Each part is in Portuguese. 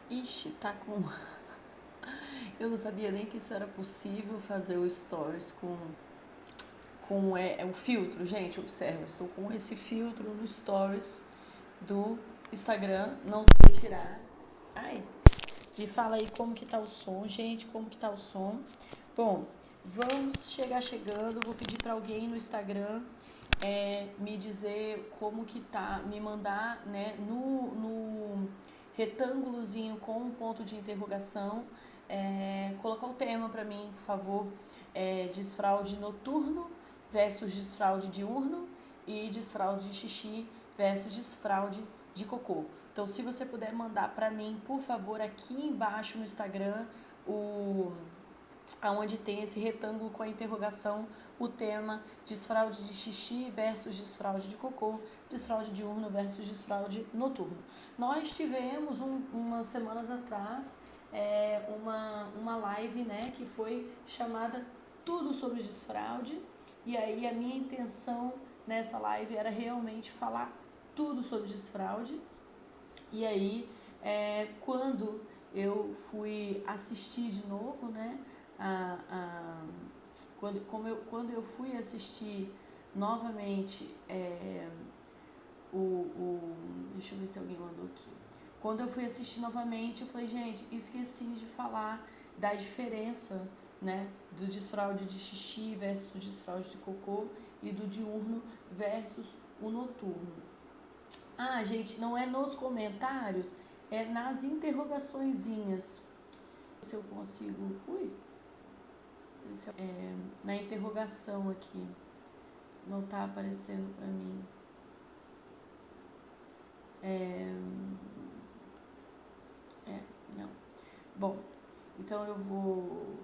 Ixi, tá com. Eu não sabia nem que isso era possível fazer o stories com o filtro. Gente, observa, estou com esse filtro no stories do Instagram, não sei tirar. Ai, me fala aí como que tá o som, gente, como que tá o som. Bom, vamos chegando, vou pedir para alguém no Instagram me dizer como que tá, me mandar, né, no retângulozinho com um ponto de interrogação, colocar o tema para mim, por favor, desfraude noturno versus desfraude diurno e desfraude de xixi versus desfraude de cocô. Então, se você puder mandar para mim, por favor, aqui embaixo no Instagram, aonde tem esse retângulo com a interrogação, o tema desfraude de xixi versus desfraude de cocô, desfraude diurno versus desfraude noturno. Nós tivemos umas semanas atrás uma live, né, que foi chamada Tudo sobre Desfraude, e aí a minha intenção nessa live era realmente falar tudo sobre desfraude. E aí, quando eu fui assistir de novo, né, quando eu fui assistir novamente deixa eu ver se alguém mandou aqui. Quando eu fui assistir novamente, eu falei, gente, esqueci de falar da diferença, né, do desfraude de xixi versus o desfraude de cocô e do diurno versus o noturno. Ah, gente, não é nos comentários, é nas interrogaçõezinhas. Se eu consigo. Na interrogação aqui. Não tá aparecendo pra mim. Não. Bom, então eu vou.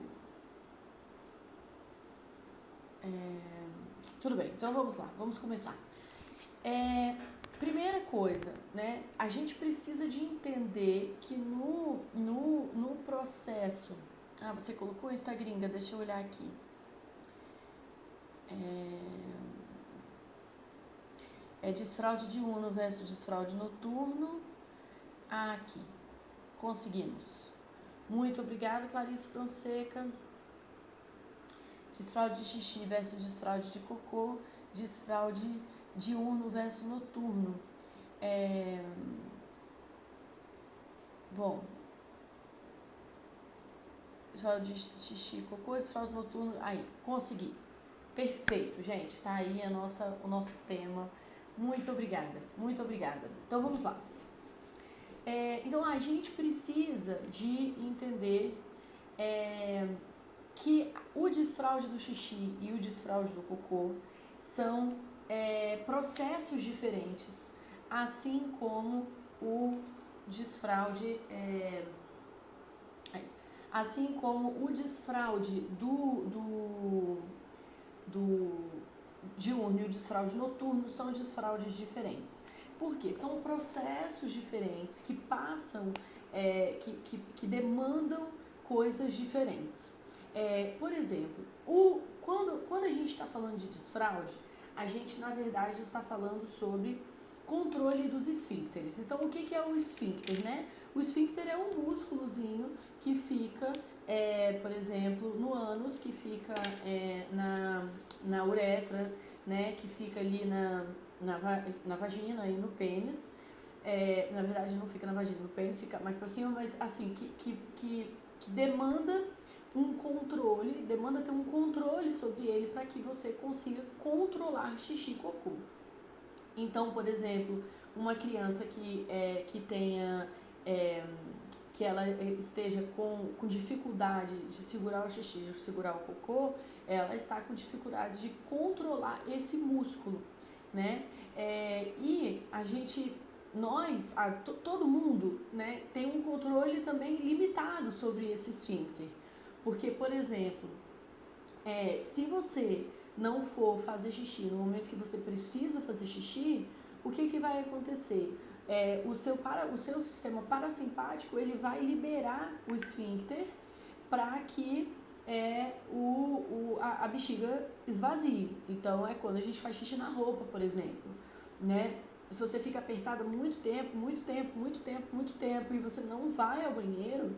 Tudo bem, então vamos lá, vamos começar. Primeira coisa, né? A gente precisa de entender que no processo. Ah, você colocou Insta gringa, deixa eu olhar aqui. Desfraude diurno versus desfraude noturno. Aqui, conseguimos. Muito obrigada, Clarice Fonseca. Desfraude de xixi versus desfraude de cocô. Desfraude diurno versus noturno. Bom, desfraude de xixi, cocô, desfraude noturno. Aí, consegui. Perfeito, gente. Tá aí o nosso tema. Muito obrigada, muito obrigada. Então vamos lá. Então a gente precisa de entender que o desfraude do xixi e o desfraude do cocô são processos diferentes, assim como o desfraude do diurno e o desfraude noturno são desfraudes diferentes. Por quê? São processos diferentes que passam, que demandam coisas diferentes. Por exemplo, quando a gente está falando de desfraude, a gente na verdade está falando sobre controle dos esfíncteres. Então, o que é o esfíncter, né? O esfíncter é um músculozinho que fica, por exemplo, no ânus, que fica na uretra, né? Que fica ali na vagina e no pênis. Na verdade, não fica na vagina, no pênis fica mais para cima, mas assim, que demanda um controle, demanda ter um controle sobre ele para que você consiga controlar xixi e cocô. Então, por exemplo, uma criança que tenha, que ela esteja com dificuldade de segurar o xixi, de segurar o cocô, ela está com dificuldade de controlar esse músculo, né? E a gente, todo mundo, né, tem um controle também limitado sobre esse esfíncter. Porque, por exemplo, se você não for fazer xixi no momento que você precisa fazer xixi, o que vai acontecer? O seu sistema parasimpático ele vai liberar o esfíncter para que a bexiga esvazie. Então, é quando a gente faz xixi na roupa, por exemplo, né? se você fica apertada muito tempo, muito tempo, muito tempo, muito tempo, e você não vai ao banheiro,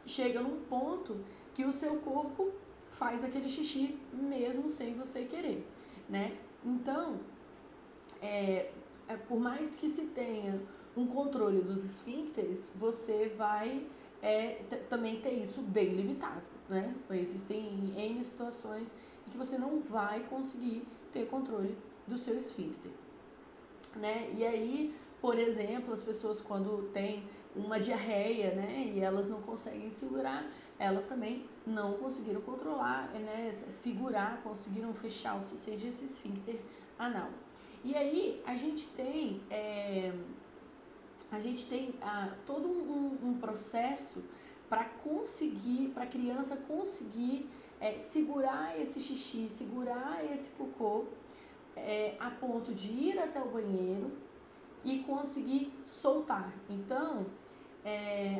chega num ponto que o seu corpo faz aquele xixi mesmo sem você querer, né? Então, por mais que se tenha um controle dos esfíncteres, você vai também ter isso bem limitado, né? Existem N situações em que você não vai conseguir ter controle do seu esfíncter, né? E aí, por exemplo, as pessoas quando têm uma diarreia, né, e elas não conseguem segurar, elas também não conseguiram controlar, né, segurar, conseguiram fechar o suficiente esse esfíncter anal. E aí a gente tem todo um processo para conseguir, para a criança conseguir segurar esse xixi, segurar esse cocô, a ponto de ir até o banheiro e conseguir soltar. Então,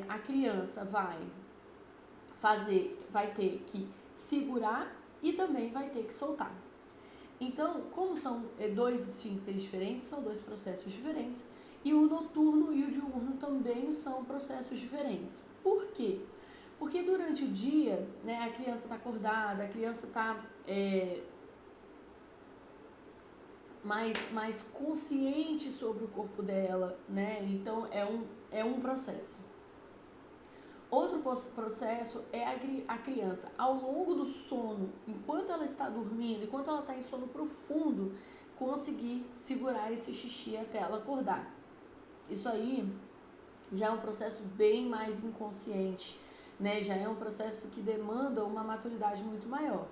a criança vai ter que segurar e também vai ter que soltar. Então, como são dois esfíncteres diferentes, são dois processos diferentes, e o noturno e o diurno também são processos diferentes. Por quê? Porque durante o dia, né, a criança está acordada, a criança está mais consciente sobre o corpo dela, né? Então é um processo. Outro processo é a criança, ao longo do sono, enquanto ela está dormindo, enquanto ela está em sono profundo, conseguir segurar esse xixi até ela acordar. Isso aí já é um processo bem mais inconsciente, né? Já é um processo que demanda uma maturidade muito maior.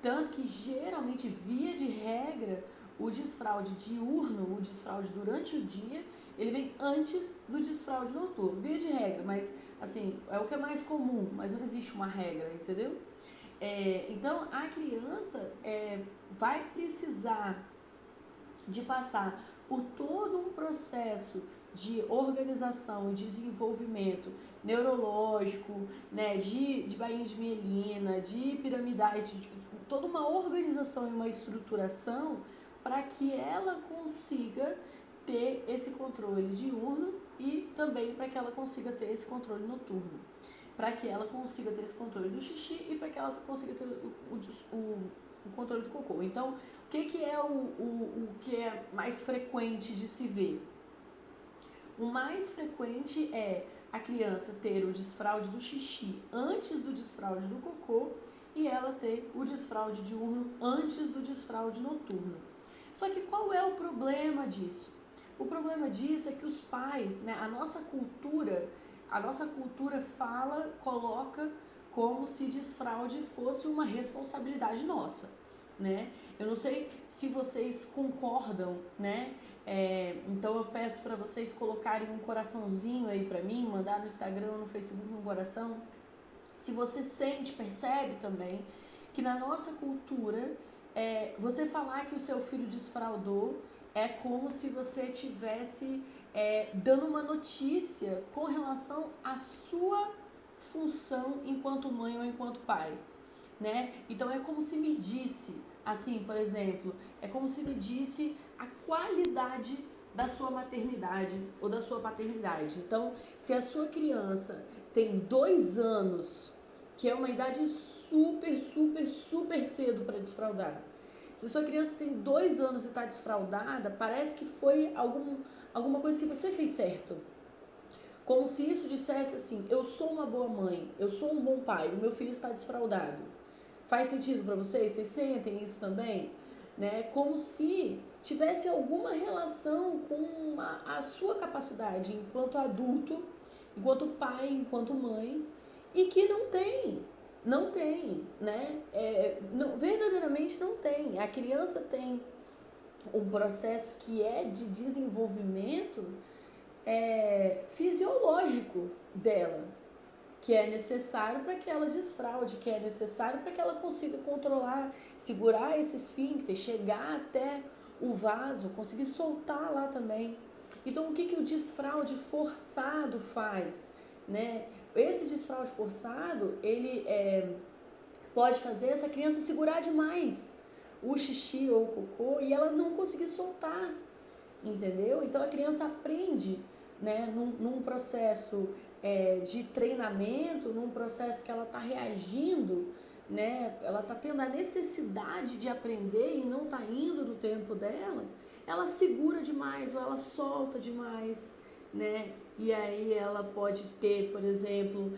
Tanto que, geralmente, via de regra, o desfraude diurno, o desfraude durante o dia, ele vem antes do desfraude noturno, via de regra, mas assim, é o que é mais comum, mas não existe uma regra, entendeu? Então, a criança vai precisar de passar por todo um processo de organização e desenvolvimento neurológico, né, de bainha de mielina, de piramidais, de toda uma organização e uma estruturação para que ela consiga ter esse controle diurno e também para que ela consiga ter esse controle noturno, para que ela consiga ter esse controle do xixi e para que ela consiga ter o controle do cocô. Então, o que é o que é mais frequente de se ver? O mais frequente é a criança ter o desfraude do xixi antes do desfraude do cocô e ela ter o desfraude diurno antes do desfraude noturno. Só que qual é o problema disso? O problema disso é que os pais, né, a nossa cultura coloca como se desfraude fosse uma responsabilidade nossa, né? Eu não sei se vocês concordam, né? Então eu peço para vocês colocarem um coraçãozinho aí para mim, mandar no Instagram ou no Facebook um coração. Se você sente, percebe também que na nossa cultura, você falar que o seu filho desfraudou é como se você tivesse dando uma notícia com relação à sua função enquanto mãe ou enquanto pai, né? Então é como se medisse, assim, por exemplo, é como se medisse a qualidade da sua maternidade ou da sua paternidade. Então, se a sua criança tem 2 anos, que é uma idade super, super, super cedo para desfraudar. Se a sua criança tem 2 anos e está desfraudada, parece que foi alguma coisa que você fez certo. Como se isso dissesse assim, eu sou uma boa mãe, eu sou um bom pai, o meu filho está desfraudado. Faz sentido para vocês? Vocês sentem isso também? Né? Como se tivesse alguma relação com a sua capacidade enquanto adulto, enquanto pai, enquanto mãe, e que não tem, né? Verdadeiramente não tem. A criança tem um processo que é de desenvolvimento fisiológico dela, que é necessário para que ela desfraude, que é necessário para que ela consiga controlar, segurar esse esfíncter, chegar até o vaso, conseguir soltar lá também. Então, o que o desfraude forçado faz, né? Esse desfraude forçado, ele pode fazer essa criança segurar demais o xixi ou o cocô e ela não conseguir soltar. entendeu? Então a criança aprende, né, num processo de treinamento, num processo que ela está reagindo, né, ela está tendo a necessidade de aprender e não está indo no tempo dela, ela segura demais ou ela solta demais, né? E aí ela pode ter, por exemplo,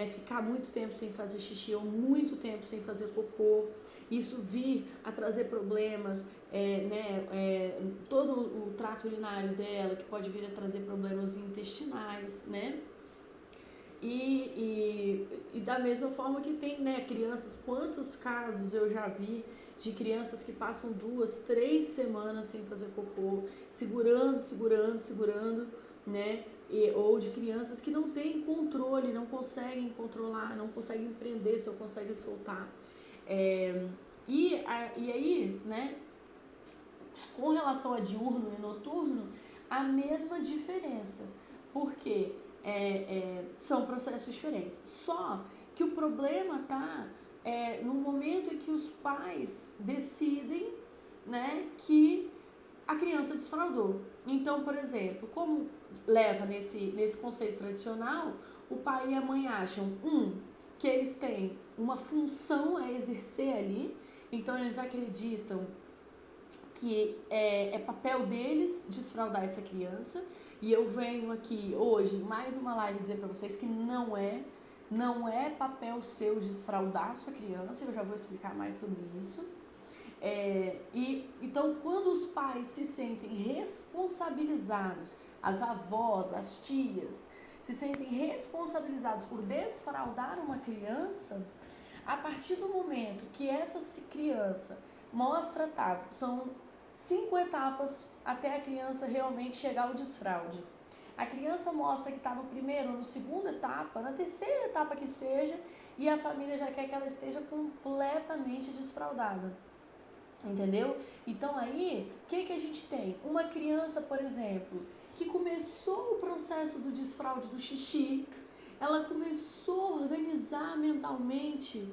ficar muito tempo sem fazer xixi ou muito tempo sem fazer cocô. Isso vir a trazer problemas, todo o trato urinário dela, que pode vir a trazer problemas intestinais, né? E da mesma forma que tem, né, crianças, quantos casos eu já vi de crianças que passam 2, 3 semanas sem fazer cocô, segurando, né? Ou de crianças que não têm controle, não conseguem controlar, não conseguem prender, só conseguem soltar. E aí, né, com relação a diurno e noturno, a mesma diferença, porque são processos diferentes. Só que o problema está no momento em que os pais decidem, né, que a criança desfraudou. Então, por exemplo, como leva nesse conceito tradicional, o pai e a mãe acham, que eles têm uma função a exercer ali, então eles acreditam que é papel deles desfraudar essa criança, e eu venho aqui hoje, mais uma live, dizer para vocês que não é papel seu desfraudar a sua criança, eu já vou explicar mais sobre isso. Então, quando os pais se sentem responsabilizados, as avós, as tias, se sentem responsabilizados por desfraudar uma criança, a partir do momento que essa criança mostra, são 5 etapas até a criança realmente chegar ao desfraude. A criança mostra que está no primeiro, no segunda etapa, na terceira etapa que seja, e a família já quer que ela esteja completamente desfraudada. Entendeu? Então aí, o que a gente tem? Uma criança, por exemplo, que começou o processo do desfraude do xixi, ela começou a organizar mentalmente,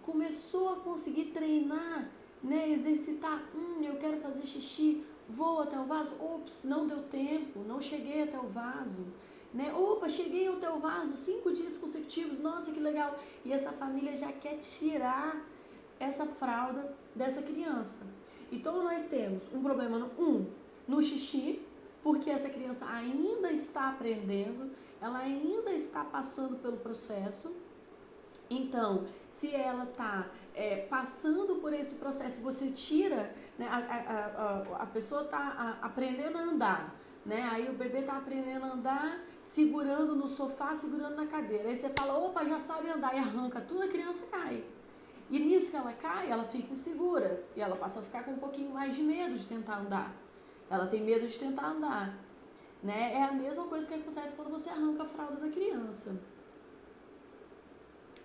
começou a conseguir treinar, né, exercitar, eu quero fazer xixi, vou até o vaso, ops, não deu tempo, não cheguei até o vaso, né, opa, cheguei até o vaso, 5 dias consecutivos, nossa, que legal, e essa família já quer tirar essa fralda dessa criança. Então nós temos um problema no xixi, porque essa criança ainda está aprendendo, ela ainda está passando pelo processo. Então, se ela está passando por esse processo, você tira, né, a pessoa está aprendendo a andar, né? Aí o bebê está aprendendo a andar, segurando no sofá, segurando na cadeira. Aí você fala, opa, já sabe andar, e arranca tudo, a criança cai. E nisso que ela cai, ela fica insegura. E ela passa a ficar com um pouquinho mais de medo de tentar andar. Ela tem medo de tentar andar. Né? É a mesma coisa que acontece quando você arranca a fralda da criança.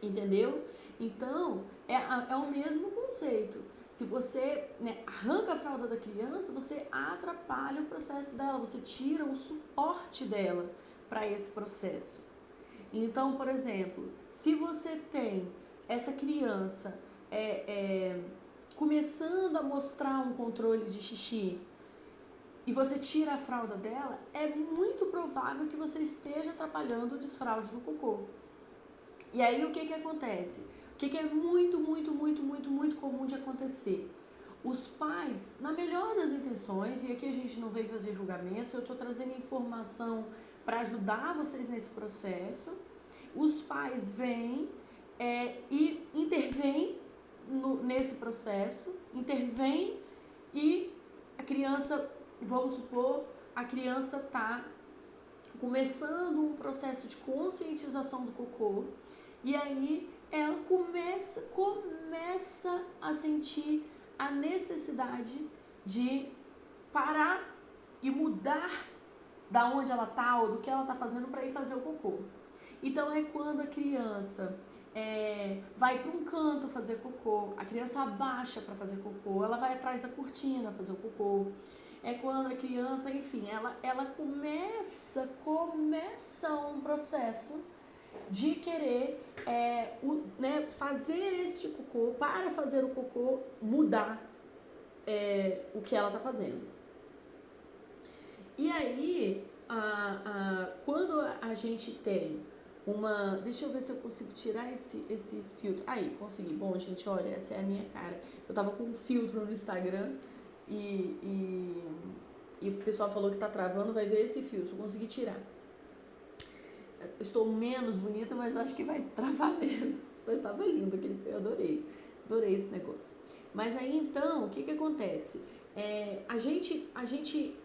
Entendeu? Então, é o mesmo conceito. Se você, né, arranca a fralda da criança, você atrapalha o processo dela. Você tira o suporte dela para esse processo. Então, por exemplo, se você tem essa criança começando a mostrar um controle de xixi e você tira a fralda dela, é muito provável que você esteja atrapalhando o desfraude do cocô. E aí o que acontece? O que é muito comum de acontecer? Os pais, na melhor das intenções, e aqui a gente não veio fazer julgamentos, eu estou trazendo informação para ajudar vocês nesse processo, os pais vêm e intervêm nesse processo, intervêm e a criança, vamos supor, a criança está começando um processo de conscientização do cocô e aí ela começa a sentir a necessidade de parar e mudar da onde ela está ou do que ela está fazendo para ir fazer o cocô. Então é quando a criança vai para um canto fazer cocô, a criança abaixa para fazer cocô, ela vai atrás da cortina fazer o cocô. É quando a criança, enfim, ela começa um processo de querer fazer este cocô, para fazer o cocô mudar o que ela está fazendo. E aí, quando a gente tem uma... Deixa eu ver se eu consigo tirar esse filtro. Aí, consegui. Bom, gente, olha, essa é a minha cara. Eu tava com um filtro no Instagram e o pessoal falou que tá travando, vai ver esse filtro. Eu consegui tirar. Estou menos bonita, mas eu acho que vai travar menos. Mas estava lindo, eu adorei. Adorei esse negócio. Mas aí, então, o que acontece? A gente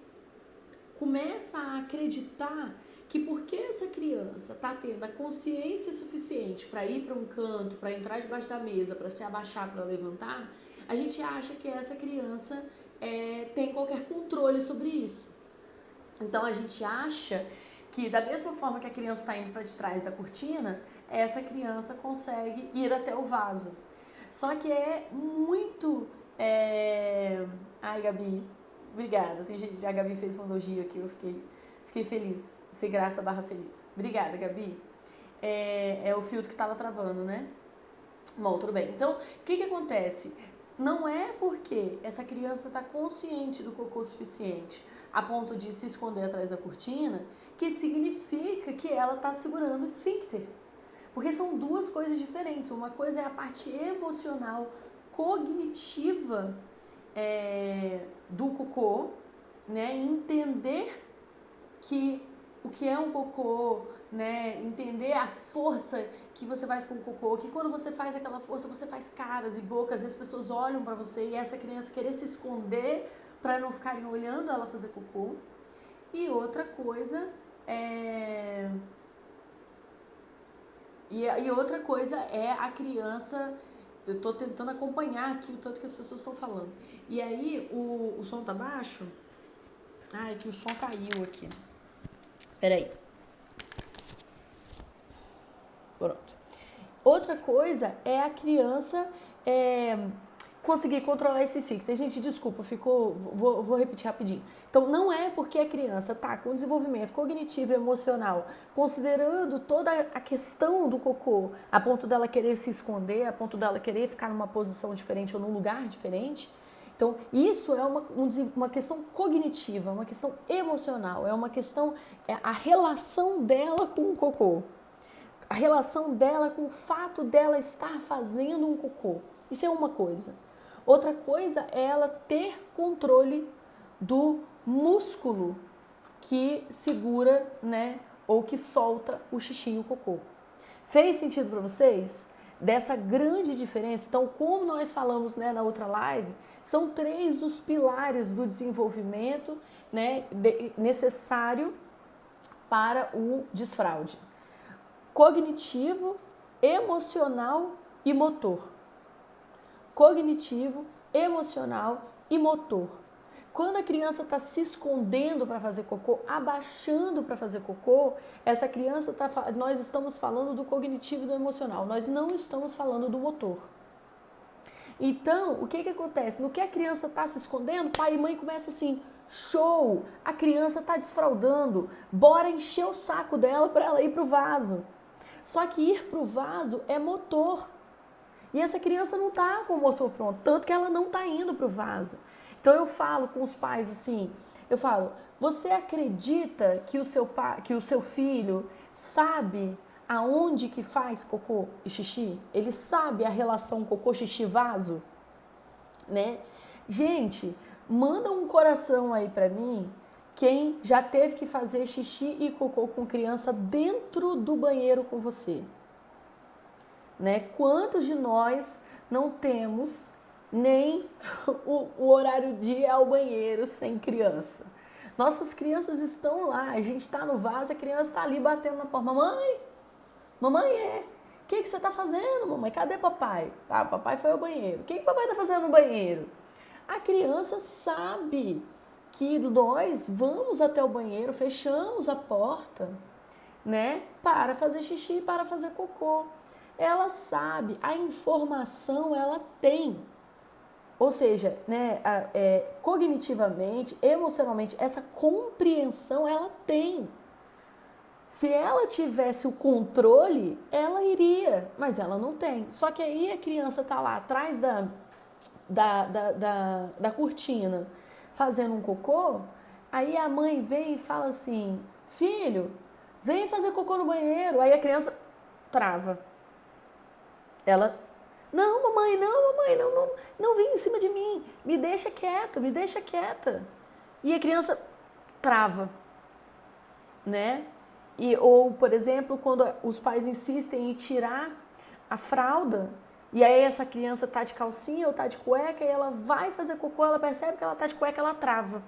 começa a acreditar que porque essa criança está tendo a consciência suficiente para ir para um canto, para entrar debaixo da mesa, para se abaixar, para levantar, a gente acha que essa criança tem qualquer controle sobre isso. Então a gente acha que da mesma forma que a criança está indo para de trás da cortina, essa criança consegue ir até o vaso. Só que é muito... Ai, Gabi, obrigada. A Gabi fez um elogio aqui, eu fiquei feliz. Sem graça / feliz. Obrigada, Gabi. É o filtro que estava travando, né? Bom, tudo bem. Então, o que acontece? Não é porque essa criança está consciente do cocô suficiente a ponto de se esconder atrás da cortina que significa que ela está segurando o esfíncter. Porque são duas coisas diferentes. Uma coisa é a parte emocional, cognitiva do cocô, né? Entender o que é um cocô, né? Entender a força que você faz com o cocô, que quando você faz aquela força, você faz caras e bocas, e as pessoas olham para você e essa criança querer se esconder para não ficarem olhando ela fazer cocô. E outra coisa E outra coisa é a criança... Eu tô tentando acompanhar aqui o tanto que as pessoas estão falando. E aí, o som tá baixo? Ai, que o som caiu aqui. Peraí. Pronto. Outra coisa é a criança conseguir controlar esse esfíncter. Gente, desculpa, vou repetir rapidinho. Então, não é porque a criança está com desenvolvimento cognitivo e emocional, considerando toda a questão do cocô, a ponto dela querer se esconder, a ponto dela querer ficar numa posição diferente ou num lugar diferente. Então, isso é uma questão cognitiva, uma questão emocional, é uma questão, a relação dela com o cocô. A relação dela com o fato dela estar fazendo um cocô. Isso é uma coisa. Outra coisa é ela ter controle do músculo que segura, né, ou que solta o xixi e o cocô. Fez sentido para vocês? Dessa grande diferença. Então, como nós falamos, né, na outra live, são 3 os pilares do desenvolvimento, né, necessário para o desfraude: cognitivo, emocional e motor. Cognitivo, emocional e motor. Quando a criança está se escondendo para fazer cocô, abaixando para fazer cocô, essa criança nós estamos falando do cognitivo e do emocional, nós não estamos falando do motor. Então, o que acontece? No que a criança está se escondendo, pai e mãe começam assim: show, a criança está desfraudando, bora encher o saco dela para ela ir para o vaso. Só que ir para o vaso é motor. E essa criança não está com o motor pronto, tanto que ela não está indo para o vaso. Então eu falo com os pais assim, eu falo: você acredita que o seu filho sabe aonde que faz cocô e xixi? Ele sabe a relação cocô, xixi, vaso? Né? Gente, manda um coração aí para mim quem já teve que fazer xixi e cocô com criança dentro do banheiro com você. Né? Quantos de nós não temos nem o horário de ir ao banheiro sem criança? Nossas crianças estão lá, a gente está no vaso, a criança está ali batendo na porta: mamãe, o que você está fazendo, mamãe? Cadê papai? Ah, papai foi ao banheiro. O que papai está fazendo no banheiro? A criança sabe que nós vamos até o banheiro, fechamos a porta, né, para fazer xixi, para fazer cocô. Ela sabe, a informação ela tem. Ou seja, né, cognitivamente, emocionalmente, essa compreensão ela tem. Se ela tivesse o controle, ela iria, mas ela não tem. Só que aí a criança está lá atrás da cortina fazendo um cocô, Aí a mãe vem e fala assim, filho, vem fazer cocô no banheiro. Aí a criança trava. Ela, não, mamãe, não vem em cima de mim. Me deixa quieta, me deixa quieta. E a criança trava, né? Ou, por exemplo, quando os pais insistem em tirar a fralda, e aí essa criança tá de calcinha ou tá de cueca, e ela vai fazer cocô, ela percebe que ela tá de cueca, ela trava.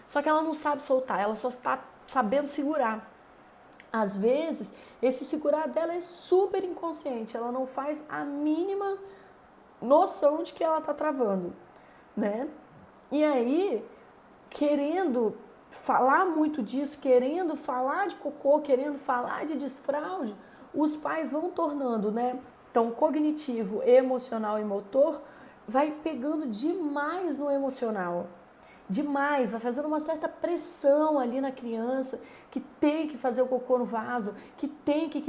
Só que ela não sabe soltar, ela só está sabendo segurar. Às vezes, esse segurar dela é super inconsciente, ela não faz a mínima noção de que ela tá travando, né? E aí, querendo falar muito disso, querendo falar de cocô, querendo falar de desfraude, os pais vão tornando, né? Então, cognitivo, emocional e motor vai pegando demais no emocional. Demais, vai fazendo uma certa pressão ali na criança que tem que fazer o cocô no vaso, que tem que,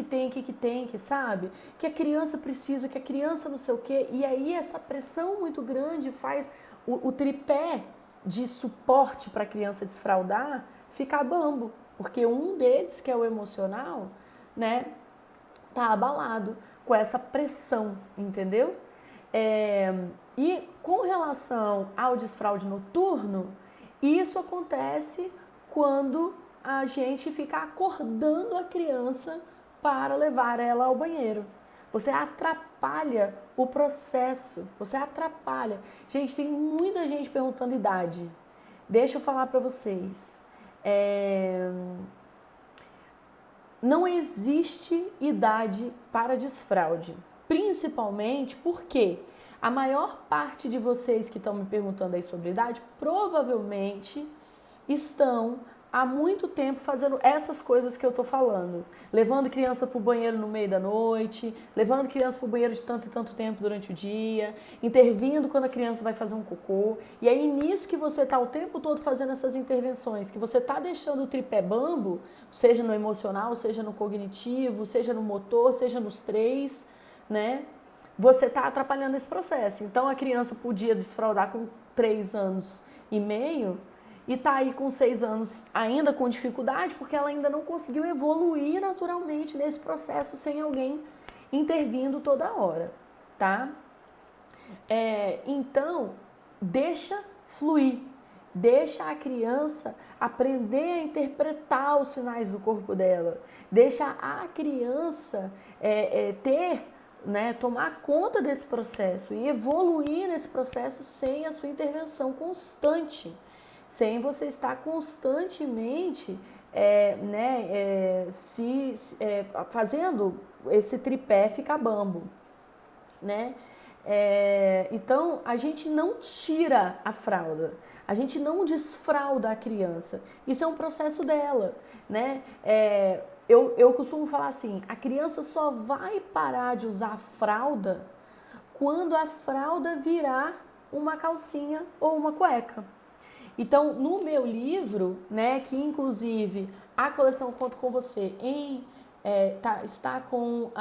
sabe? Que a criança precisa, que a criança não sei o quê. E aí essa pressão muito grande faz o tripé de suporte para a criança desfraldar ficar bambo, porque um deles, que é o emocional, né, tá abalado com essa pressão, entendeu? E com relação ao desfraude noturno, isso acontece quando a gente fica acordando a criança para levar ela ao banheiro. Você atrapalha o processo, você atrapalha. Gente, tem muita gente perguntando idade. Deixa eu falar para vocês. Não existe idade para desfraude, principalmente porque a maior parte de vocês que estão me perguntando aí sobre idade provavelmente estão há muito tempo fazendo essas coisas que eu tô falando. Levando criança pro banheiro no meio da noite, levando criança pro banheiro de tanto e tanto tempo durante o dia, intervindo quando a criança vai fazer um cocô. E aí nisso que você tá o tempo todo fazendo essas intervenções, que você tá deixando o tripé bambo, seja no emocional, seja no cognitivo, seja no motor, seja nos três, né? Você tá atrapalhando esse processo. Então a criança podia desfraldar com 3 anos e meio, e tá aí com 6 anos ainda com dificuldade porque ela ainda não conseguiu evoluir naturalmente nesse processo sem alguém intervindo toda hora, tá? Então, deixa fluir, deixa a criança aprender a interpretar os sinais do corpo dela, deixa a criança ter, né, tomar conta desse processo e evoluir nesse processo sem a sua intervenção constante, sem você estar constantemente fazendo esse tripé ficar bambo, né? Então, a gente não tira a fralda, a gente não desfralda a criança, isso é um processo dela, né? Eu costumo falar assim, a criança só vai parar de usar a fralda quando a fralda virar uma calcinha ou uma cueca. Então, no meu livro, né, que inclusive a coleção Conto com Você está com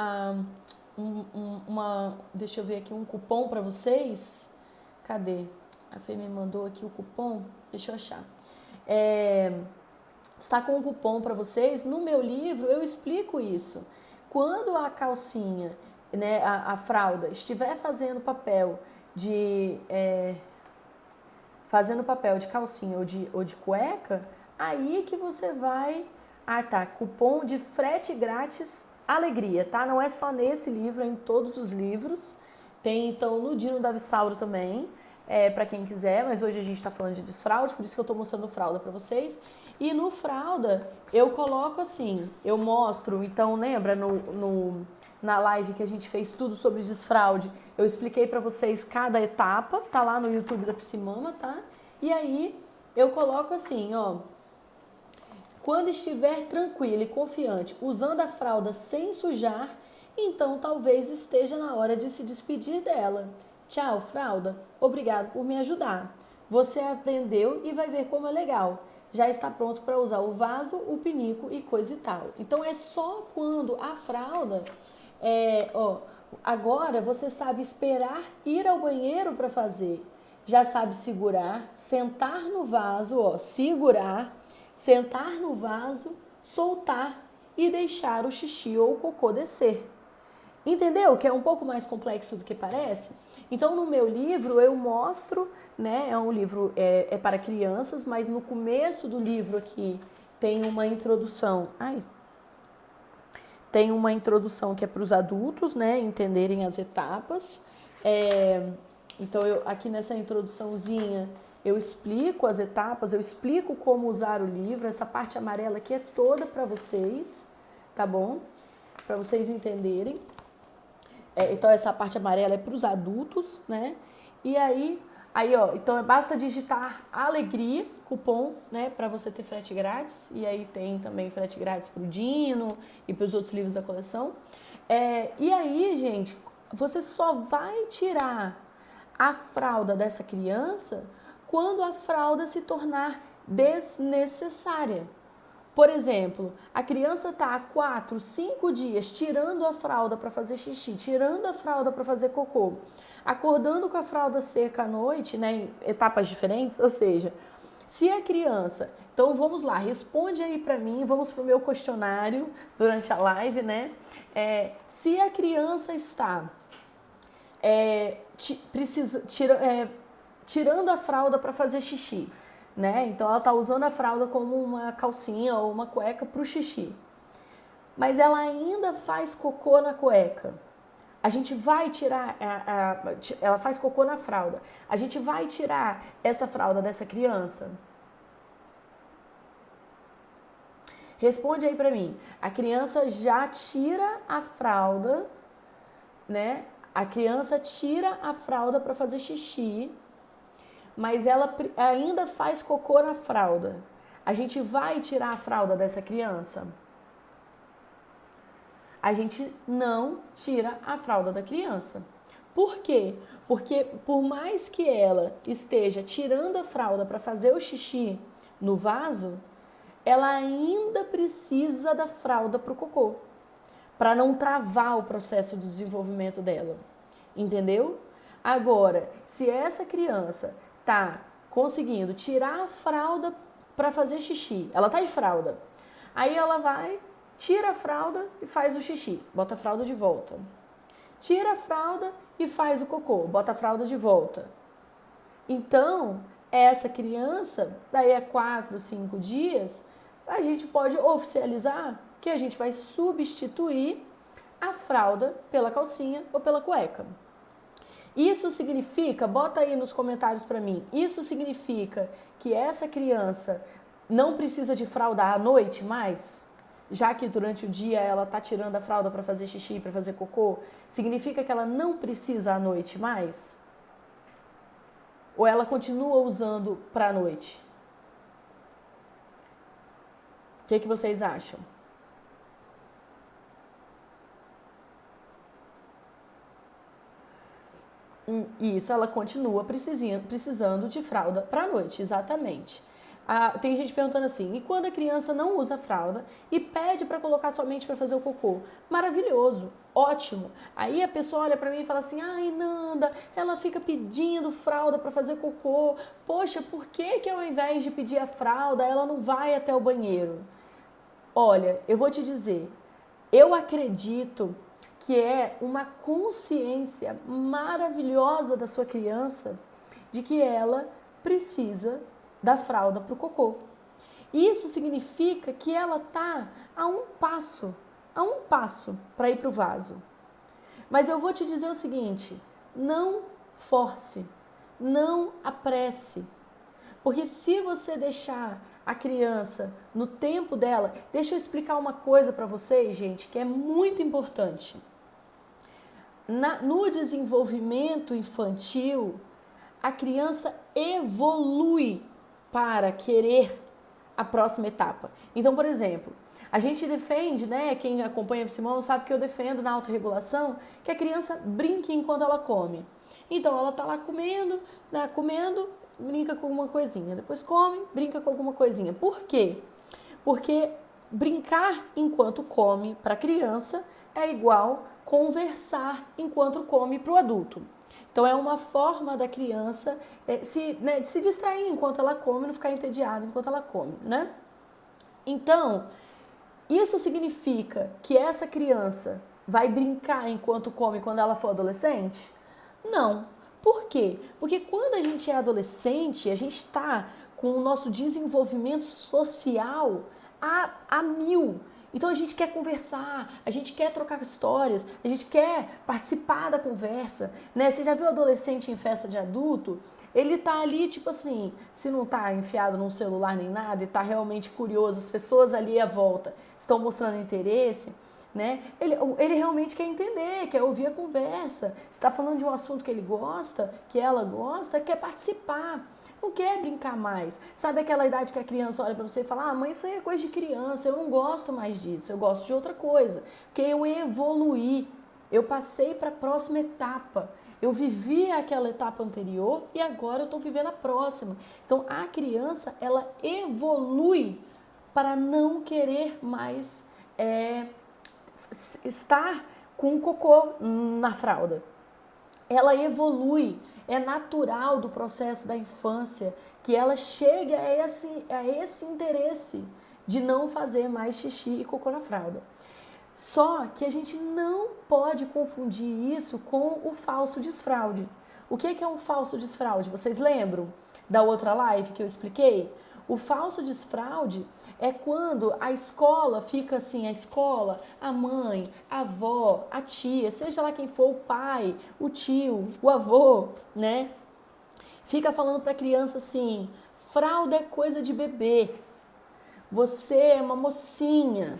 deixa eu ver aqui, um cupom para vocês. Cadê? A Fê me mandou aqui o cupom, deixa eu achar. Está com um cupom para vocês. No meu livro eu explico isso. Quando a calcinha, né, a fralda estiver fazendo papel de calcinha ou de cueca, aí que você vai... Ah, tá, cupom de frete grátis alegria, tá? Não é só nesse livro, é em todos os livros. Tem, então, no Dino Davisauro também, para quem quiser, mas hoje a gente tá falando de desfraude, por isso que eu tô mostrando fralda para vocês. E no fralda, eu coloco assim, eu mostro, então, lembra na live que a gente fez tudo sobre desfraude, eu expliquei para vocês cada etapa, tá lá no YouTube da Psimama, tá? E aí eu coloco assim, ó, quando estiver tranquila e confiante, usando a fralda sem sujar, então talvez esteja na hora de se despedir dela. Tchau, fralda. Obrigado por me ajudar. Você aprendeu e vai ver como é legal. Já está pronto para usar o vaso, o pinico e coisa e tal. Então é só quando a fralda agora você sabe esperar ir ao banheiro para fazer. já sabe segurar, sentar no vaso, ó, segurar, sentar no vaso, soltar e deixar o xixi ou o cocô descer. Entendeu? Que é um pouco mais complexo do que parece. Então, no meu livro, eu mostro, né? É um livro para crianças, mas no começo do livro aqui tem uma introdução. Tem uma introdução que é para os adultos, né? Entenderem as etapas. Então, aqui nessa introduçãozinha, eu explico as etapas, eu explico como usar o livro. Essa parte amarela aqui é toda para vocês, tá bom? Para vocês entenderem. Então, essa parte amarela é para os adultos, né? E aí, ó, então basta digitar alegria, cupom, né, para você ter frete grátis. E aí tem também frete grátis para o Dino e para os outros livros da coleção. E aí, gente, você só vai tirar a fralda dessa criança quando a fralda se tornar desnecessária. Por exemplo, a criança está há 4, 5 dias tirando a fralda para fazer xixi, tirando a fralda para fazer cocô, acordando com a fralda seca à noite, né, em etapas diferentes, ou seja, se a criança... Então vamos lá, responde aí para mim, vamos para o meu questionário durante a live, né? Se a criança está tirando a fralda para fazer xixi, né? Então ela está usando a fralda como uma calcinha ou uma cueca para o xixi, mas ela ainda faz cocô na cueca. A gente vai tirar, ela faz cocô na fralda. A gente vai tirar essa fralda dessa criança? Responde aí pra mim. A criança já tira a fralda, né? A criança tira a fralda para fazer xixi, mas ela ainda faz cocô na fralda. A gente vai tirar a fralda dessa criança? A gente não tira a fralda da criança. Por quê? Porque por mais que ela esteja tirando a fralda para fazer o xixi no vaso, ela ainda precisa da fralda para o cocô, para não travar o processo de desenvolvimento dela. Entendeu? Agora, se essa criança tá conseguindo tirar a fralda para fazer xixi, ela tá de fralda, aí ela vai, tira a fralda e faz o xixi, bota a fralda de volta. Tira a fralda e faz o cocô, bota a fralda de volta. Então, essa criança, daí a 4, 5 dias, a gente pode oficializar que a gente vai substituir a fralda pela calcinha ou pela cueca. Isso significa, bota aí nos comentários para mim, isso significa que essa criança não precisa de fralda à noite mais? Já que durante o dia ela está tirando a fralda para fazer xixi, para fazer cocô, significa que ela não precisa à noite mais? Ou ela continua usando para a noite? O que vocês acham? Isso, ela continua precisando de fralda para a noite, exatamente. Tem gente perguntando assim, e quando a criança não usa fralda e pede para colocar somente para fazer o cocô? Maravilhoso, ótimo. Aí a pessoa olha para mim e fala assim, ai Nanda, ela fica pedindo fralda para fazer cocô. Poxa, por que ao invés de pedir a fralda, ela não vai até o banheiro? Olha, eu vou te dizer, eu acredito que é uma consciência maravilhosa da sua criança de que ela precisa da fralda para o cocô. Isso significa que ela está a um passo para ir para o vaso. Mas eu vou te dizer o seguinte, não force, não apresse, porque se você deixar a criança no tempo dela, deixa eu explicar uma coisa para vocês, gente, que é muito importante. No desenvolvimento infantil, a criança evolui para querer a próxima etapa. Então, por exemplo, a gente defende, né, quem acompanha o Simão sabe que eu defendo na autorregulação que a criança brinque enquanto ela come. Então, ela tá lá comendo, brinca com alguma coisinha, depois come, brinca com alguma coisinha. Por quê? Porque brincar enquanto come para a criança é igual conversar enquanto come para o adulto. Então é uma forma da criança de se distrair enquanto ela come, não ficar entediada enquanto ela come, né? Então, isso significa que essa criança vai brincar enquanto come quando ela for adolescente? Não. Por quê? Porque quando a gente é adolescente, a gente está com o nosso desenvolvimento social a mil. Então a gente quer conversar, a gente quer trocar histórias, a gente quer participar da conversa, né? Você já viu adolescente em festa de adulto? Ele tá ali, tipo assim, se não tá enfiado num celular nem nada e tá realmente curioso, as pessoas ali à volta estão mostrando interesse, né? Ele realmente quer entender, quer ouvir a conversa. Se está falando de um assunto que ele gosta, que ela gosta, quer participar, não quer brincar mais. Sabe aquela idade que a criança olha para você e fala: ah, mãe, isso aí é coisa de criança, eu não gosto mais disso, eu gosto de outra coisa, porque eu evoluí, eu passei para a próxima etapa. Eu vivi aquela etapa anterior e agora eu estou vivendo a próxima. Então a criança, ela evolui para não querer mais estar com o cocô na fralda. Ela evolui, é natural do processo da infância que ela chegue a esse interesse de não fazer mais xixi e cocô na fralda. Só que a gente não pode confundir isso com o falso desfraude. O que é um falso desfraude? Vocês lembram da outra live que eu expliquei? O falso desfraude é quando a escola fica assim, a escola, a mãe, a avó, a tia, seja lá quem for, o pai, o tio, o avô, né? Fica falando para a criança assim: fralda é coisa de bebê, você é uma mocinha,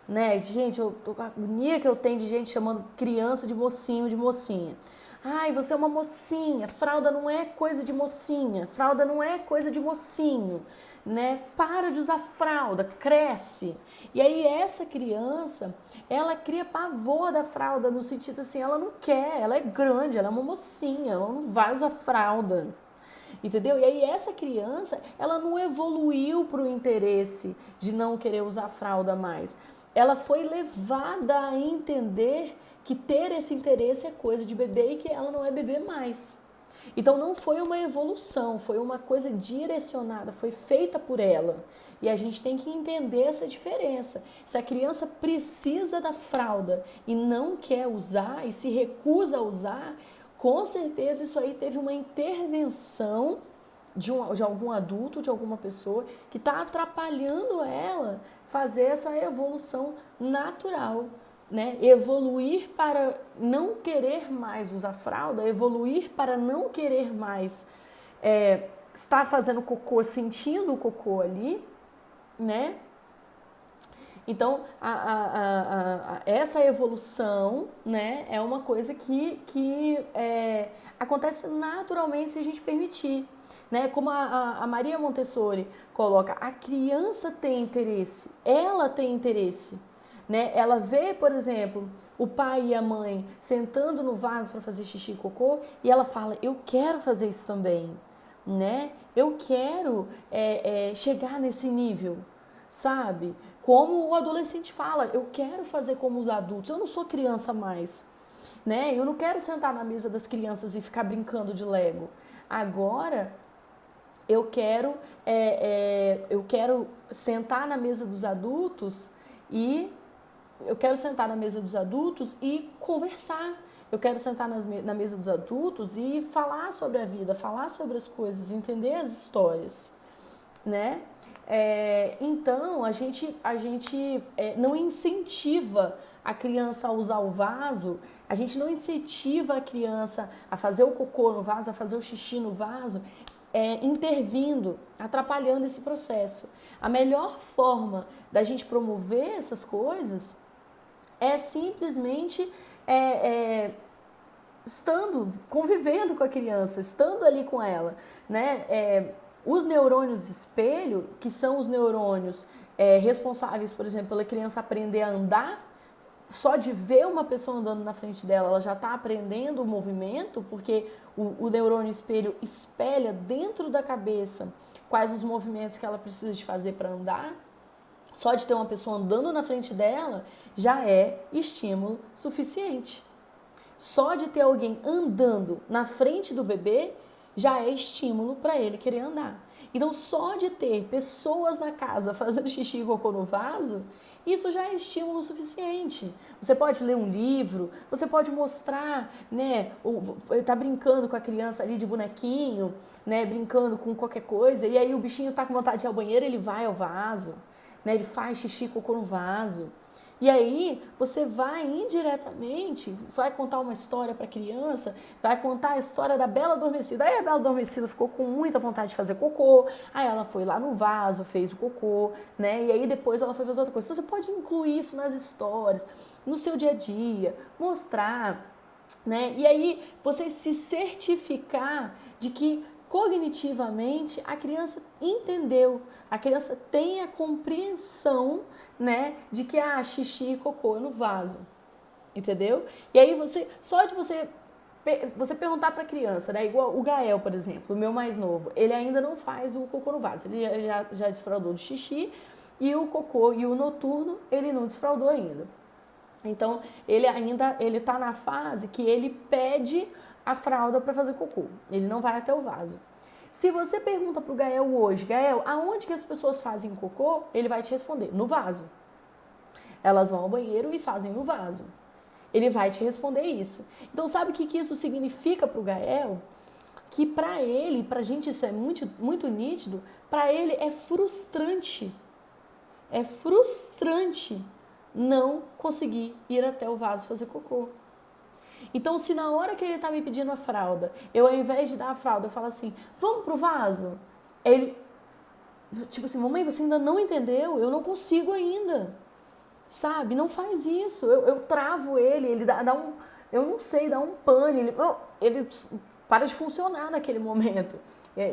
né? Gente, a agonia que eu tenho de gente chamando criança de mocinho, de mocinha. Ai, você é uma mocinha, fralda não é coisa de mocinha, fralda não é coisa de mocinho, né? Para de usar fralda, cresce. E aí essa criança, ela cria pavor da fralda, no sentido assim, ela não quer, ela é grande, ela é uma mocinha, ela não vai usar fralda. Entendeu? E aí essa criança, ela não evoluiu para o interesse de não querer usar fralda mais. Ela foi levada a entender que ter esse interesse é coisa de bebê e que ela não é bebê mais. Então não foi uma evolução, foi uma coisa direcionada, foi feita por ela. E a gente tem que entender essa diferença. Se a criança precisa da fralda e não quer usar e se recusa a usar, com certeza isso aí teve uma intervenção de algum adulto, de alguma pessoa que está atrapalhando ela fazer essa evolução natural, né? Evoluir para não querer mais usar fralda, evoluir para não querer mais estar fazendo cocô, sentindo o cocô ali, né? Então, essa evolução, né, é uma coisa que acontece naturalmente se a gente permitir. Né? Como a Maria Montessori coloca, a criança tem interesse, ela tem interesse. Né? Ela vê, por exemplo, o pai e a mãe sentando no vaso para fazer xixi e cocô e ela fala: eu quero fazer isso também. Né? Eu quero chegar nesse nível, sabe? Como o adolescente fala: eu quero fazer como os adultos, eu não sou criança mais. Né? Eu não quero sentar na mesa das crianças e ficar brincando de Lego. Agora eu quero sentar na mesa dos adultos e conversar. Eu quero sentar na mesa dos adultos e falar sobre a vida, falar sobre as coisas, entender as histórias, né? Então a gente não incentiva a criança a usar o vaso, a gente não incentiva a criança a fazer o cocô no vaso, a fazer o xixi no vaso, intervindo, atrapalhando esse processo. A melhor forma da gente promover essas coisas é simplesmente convivendo com a criança, estando ali com ela, né? Os neurônios espelho, que são os neurônios responsáveis, por exemplo, pela criança aprender a andar, só de ver uma pessoa andando na frente dela, ela já está aprendendo o movimento, porque o neurônio espelho espelha dentro da cabeça quais os movimentos que ela precisa de fazer para andar. Só de ter uma pessoa andando na frente dela já é estímulo suficiente. Só de ter alguém andando na frente do bebê já é estímulo para ele querer andar. Então, só de ter pessoas na casa fazendo xixi e cocô no vaso, isso já é estímulo suficiente. Você pode ler um livro, você pode mostrar, né, tá brincando com a criança ali de bonequinho, né, brincando com qualquer coisa, e aí o bichinho tá com vontade de ir ao banheiro, ele vai ao vaso, né, ele faz xixi e cocô no vaso. E aí você vai indiretamente, vai contar uma história para a criança, vai contar a história da Bela Adormecida. Aí a Bela Adormecida ficou com muita vontade de fazer cocô, aí ela foi lá no vaso, fez o cocô, né? E aí depois ela foi fazer outra coisa. Então você pode incluir isso nas histórias, no seu dia a dia, mostrar, né? E aí você se certificar de que cognitivamente a criança entendeu, a criança tem a compreensão, né, de que xixi e cocô no vaso, entendeu? E aí só de você perguntar para a criança, né, igual o Gael, por exemplo, o meu mais novo, ele ainda não faz o cocô no vaso, ele já desfraudou do xixi e o cocô e o noturno ele não desfraudou ainda. Então, ele tá na fase que ele pede a fralda para fazer cocô. Ele não vai até o vaso. Se você pergunta pro Gael hoje, Gael, aonde que as pessoas fazem cocô? Ele vai te responder, no vaso. Elas vão ao banheiro e fazem no vaso. Ele vai te responder isso. Então, sabe o que isso significa pro Gael? Que pra ele, pra gente isso é muito, muito nítido, pra ele é frustrante. É frustrante não conseguir ir até o vaso fazer cocô. Então, se na hora que ele tá me pedindo a fralda, eu ao invés de dar a fralda, eu falo assim, vamos pro vaso? Ele, tipo assim, mamãe, você ainda não entendeu? Eu não consigo ainda. Sabe? Não faz isso. Eu travo ele dá um, eu não sei, dá um pane, ele para de funcionar naquele momento.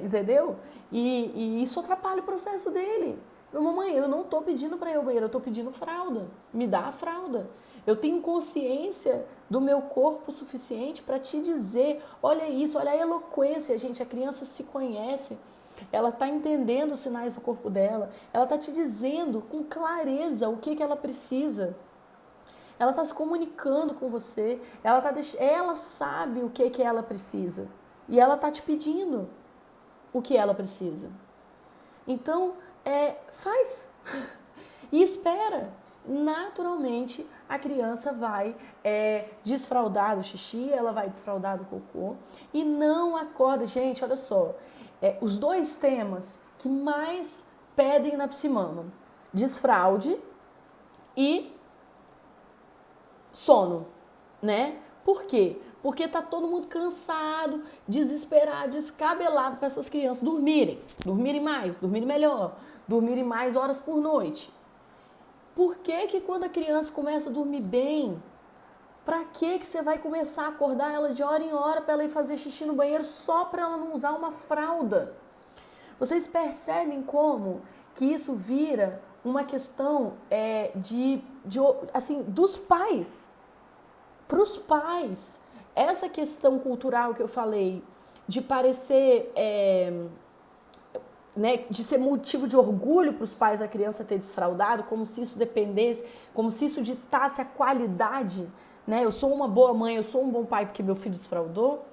Entendeu? E isso atrapalha o processo dele. Mamãe, eu não tô pedindo para ir ao banheiro, eu tô pedindo fralda. Me dá a fralda. Eu tenho consciência do meu corpo suficiente para te dizer, olha isso, olha a eloquência, gente, a criança se conhece, ela está entendendo os sinais do corpo dela, ela está te dizendo com clareza o que ela precisa. Ela está se comunicando com você, ela sabe o que ela precisa e ela está te pedindo o que ela precisa. Então, faz e espera. Naturalmente, a criança vai desfraldar do xixi, ela vai desfraldar do cocô e não acorda. Gente, olha só, os dois temas que mais pedem na Psimama, desfraude e sono, né? Por quê? Porque tá todo mundo cansado, desesperado, descabelado para essas crianças dormirem mais, dormirem melhor, dormirem mais horas por noite. Por que quando a criança começa a dormir bem, pra que você vai começar a acordar ela de hora em hora para ela ir fazer xixi no banheiro só para ela não usar uma fralda? Vocês percebem como que isso vira uma questão assim, dos pais? Para os pais, essa questão cultural que eu falei, de parecer... né, de ser motivo de orgulho para os pais a criança ter desfraudado, como se isso dependesse, como se isso ditasse a qualidade, né? Eu sou uma boa mãe, eu sou um bom pai porque meu filho desfraudou.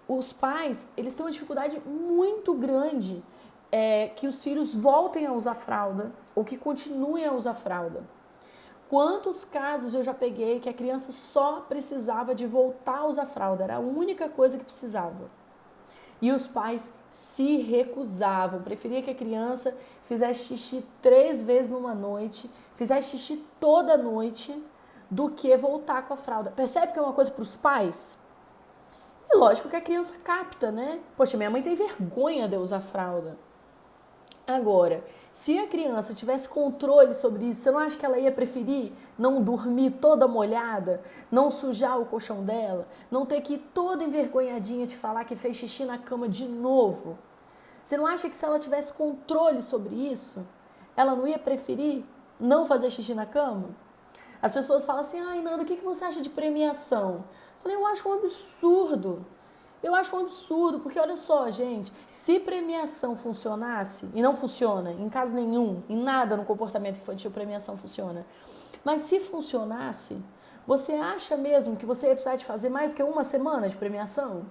Os pais, eles têm uma dificuldade muito grande que os filhos voltem a usar fralda ou que continuem a usar fralda. Quantos casos eu já peguei que a criança só precisava de voltar a usar fralda, era a única coisa que precisava. E os pais se recusavam, preferia que a criança fizesse xixi 3 vezes numa noite, fizesse xixi toda noite, do que voltar com a fralda. Percebe que é uma coisa para os pais? E lógico que a criança capta, né? Poxa, minha mãe tem vergonha de eu usar fralda. Agora, se a criança tivesse controle sobre isso, você não acha que ela ia preferir não dormir toda molhada, não sujar o colchão dela, não ter que ir toda envergonhadinha de falar que fez xixi na cama de novo? Você não acha que se ela tivesse controle sobre isso, ela não ia preferir não fazer xixi na cama? As pessoas falam assim, ai Nanda, o que você acha de premiação? Eu falei, eu acho um absurdo. Eu acho um absurdo, porque olha só, gente, se premiação funcionasse, e não funciona, em caso nenhum, em nada no comportamento infantil premiação funciona, mas se funcionasse, Você acha mesmo que você ia precisar de fazer mais do que uma semana de premiação?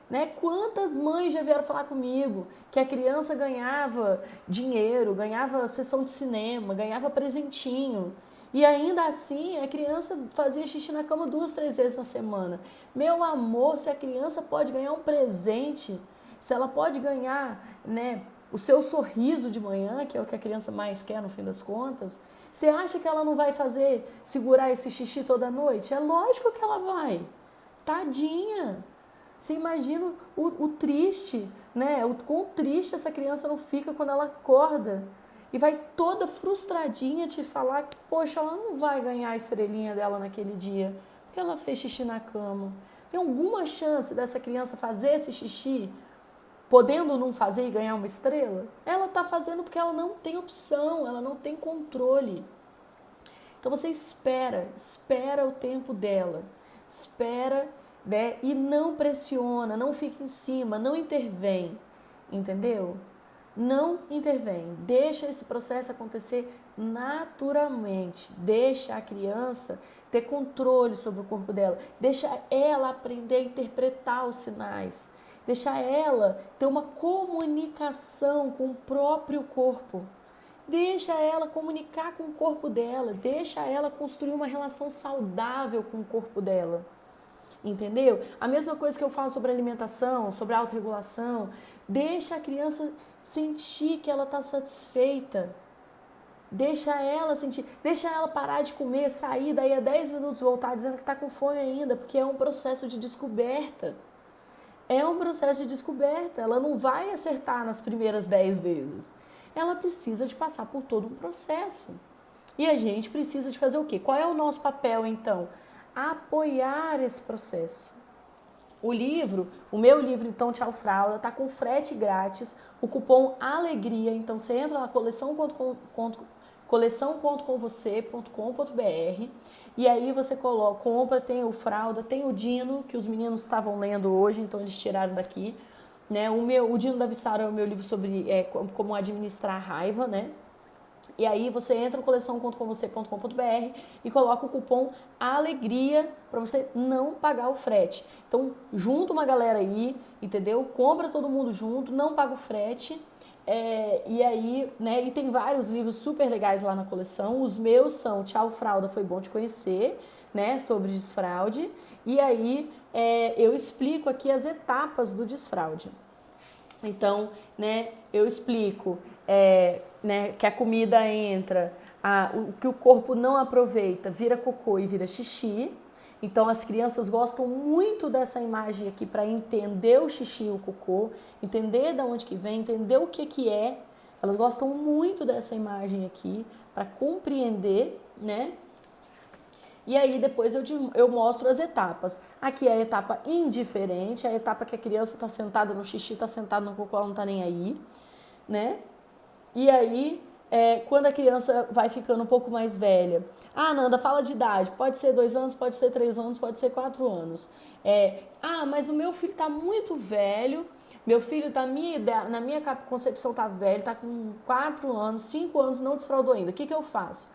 Né? Quantas mães já vieram falar comigo que a criança ganhava dinheiro, ganhava sessão de cinema, ganhava presentinho, e ainda assim a criança fazia xixi na cama 2, 3 vezes na semana. Meu amor, se a criança pode ganhar um presente, se ela pode ganhar, né, o seu sorriso de manhã, que é o que a criança mais quer no fim das contas, você acha que ela não vai segurar esse xixi toda noite? É lógico que ela vai. Tadinha. Você imagina o triste, né? O quão triste essa criança não fica quando ela acorda e vai toda frustradinha te falar que, poxa, ela não vai ganhar a estrelinha dela naquele dia, porque ela fez xixi na cama. Tem alguma chance dessa criança fazer esse xixi, podendo não fazer e ganhar uma estrela? Ela está fazendo porque ela não tem opção, ela não tem controle. Então você espera o tempo dela, espera, né? E não pressiona, não fica em cima, não intervém, entendeu? Não intervém, deixa esse processo acontecer naturalmente, deixa a criança ter controle sobre o corpo dela, deixa ela aprender a interpretar os sinais, deixa ela ter uma comunicação com o próprio corpo. Deixa ela comunicar com o corpo dela, deixa ela construir uma relação saudável com o corpo dela. Entendeu? A mesma coisa que eu falo sobre alimentação, sobre autorregulação, deixa a criança sentir que ela está satisfeita. Deixa ela sentir, deixa ela parar de comer, sair daí a 10 minutos, voltar dizendo que está com fome ainda, porque é um processo de descoberta. É um processo de descoberta, ela não vai acertar nas primeiras 10 vezes. Ela precisa de passar por todo um processo. E a gente precisa de fazer o quê? Qual é o nosso papel, então? Apoiar esse processo. O meu livro, então, Tchau Fralda, tá com frete grátis, o cupom ALEGRIA, então você entra na coleção.contovocê.com.br e aí você compra, tem o Fralda, tem o Dino, que os meninos estavam lendo hoje, então eles tiraram daqui, né? O Dino da Vissara é o meu livro sobre como administrar a raiva, né? E aí você entra no coleção.contovocê.com.br e coloca o cupom ALEGRIA para você não pagar o frete. Então, junta uma galera aí, entendeu? Compra todo mundo junto, não paga o frete. E aí, né? E tem vários livros super legais lá na coleção. Os meus são Tchau Fralda, Foi Bom Te Conhecer, né? Sobre desfraude. E aí eu explico aqui as etapas do desfraude. Então, né, eu explico né, que a comida entra, o que o corpo não aproveita vira cocô e vira xixi. Então, as crianças gostam muito dessa imagem aqui para entender o xixi e o cocô, entender de onde que vem, entender o que é. Elas gostam muito dessa imagem aqui para compreender, né? E aí depois eu mostro as etapas. Aqui é a etapa indiferente, a etapa que a criança está sentada no xixi, está sentada no cocô, ela não está nem aí, né? E aí, quando a criança vai ficando um pouco mais velha. Ah, Nanda, fala de idade. Pode ser 2 anos, pode ser 3 anos, pode ser 4 anos. Mas o meu filho está muito velho. Meu filho, na minha concepção, está velho, está com 4 anos, 5 anos, não desfraudou ainda. O que eu faço?